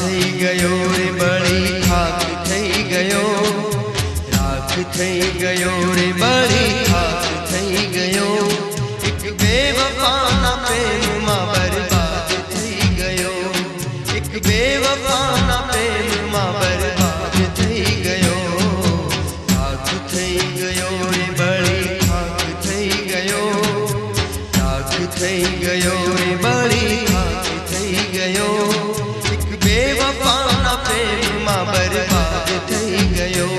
થઈ ગયો રે બળી ખાક થઈ ગયો, રાખ થઈ ગયો રે બળી ખાક થઈ ગયો, એક બેવફાના પ્રેમમાં બરબાદ થઈ ગયો, એક બેવફાના પ્રેમમાં બરબાદ થઈ ગયો, રાખ થઈ ગયો રે બળી ખાક થઈ ગયો, રાખ થઈ ગયો રે બળી ખાક થઈ ગયો, એક બેવફાના પ્રેમમાં બરબાદ થઈ ગયો,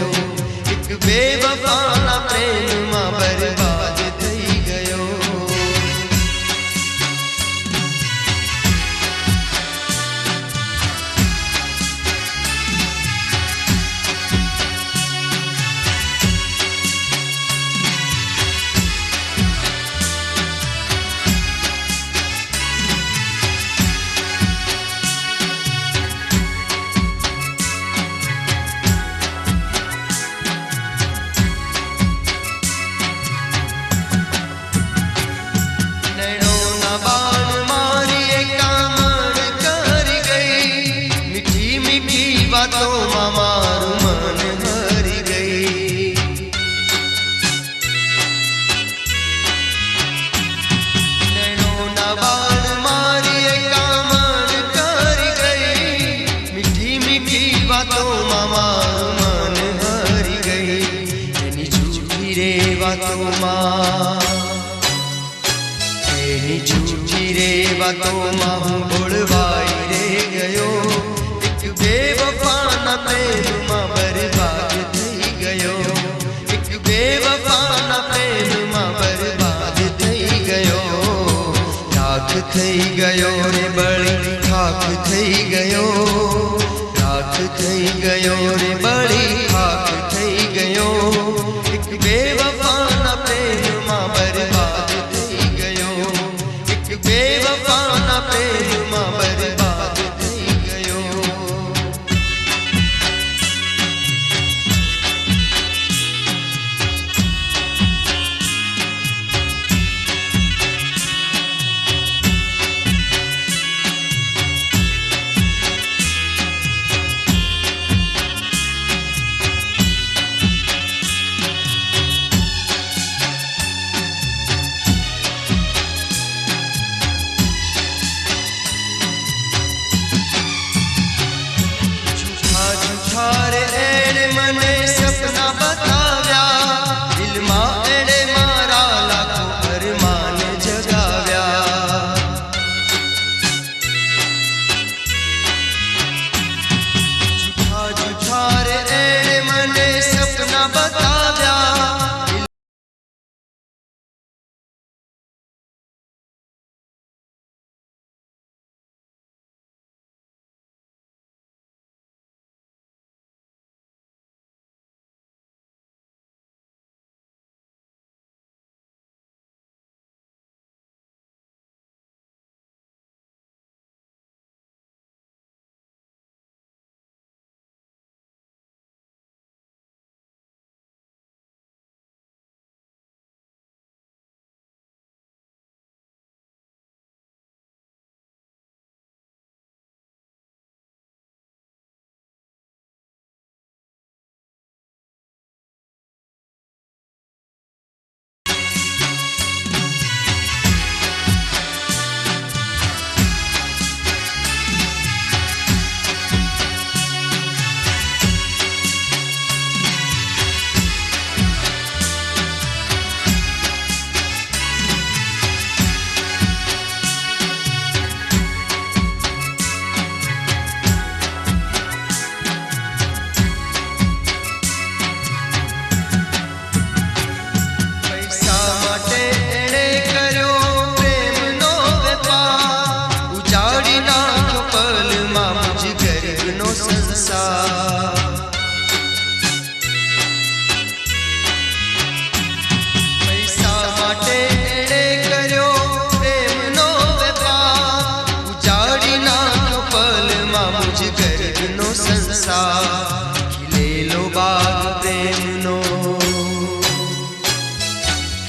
એક બેવફાના પ્રેમમાં બરબાદ થઈ ગયો. એની જૂઠી રે વાતોમાં હું ભોળવાઈ રે ગયો, એક બેવફાના પ્રેમમાં બરબાદ થઈ ગયો, એક બેવફાના પ્રેમમાં બરબાદ થઈ ગયો, રાખ થઈ ગયો રે બળી ખાક થઈ ગયો, રાખ થઈ ગયો રે બળી ખાક થઈ ગયો, એક બેવફાના પ્રેમમાં બરબાદ થઈ ગયો, એક બેવફાના પ્રેમમાં બરબાદ થઈ ગયો. મને સપના બતાવ્યા, દિલમાં એણે મારા લાખો અરમાન જગાવ્યા, જૂઠા જૂઠા રે એણે મને સપના બતાવ્યા.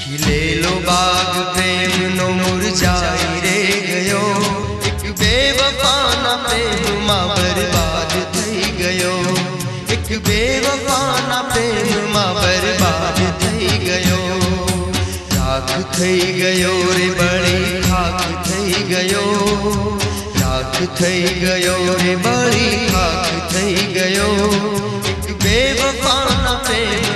ખીલેલો બાગ પ્રેમનો મુરઝાઈ રે ગયો, એક બેવફાના પ્રેમમાં બરબાદ થઈ ગયો રે બળી ખાખ થઈ ગયો, રાખ થઈ ગયો રે બળી ખાખ થઈ ગયો, બેવફાના પ્રેમ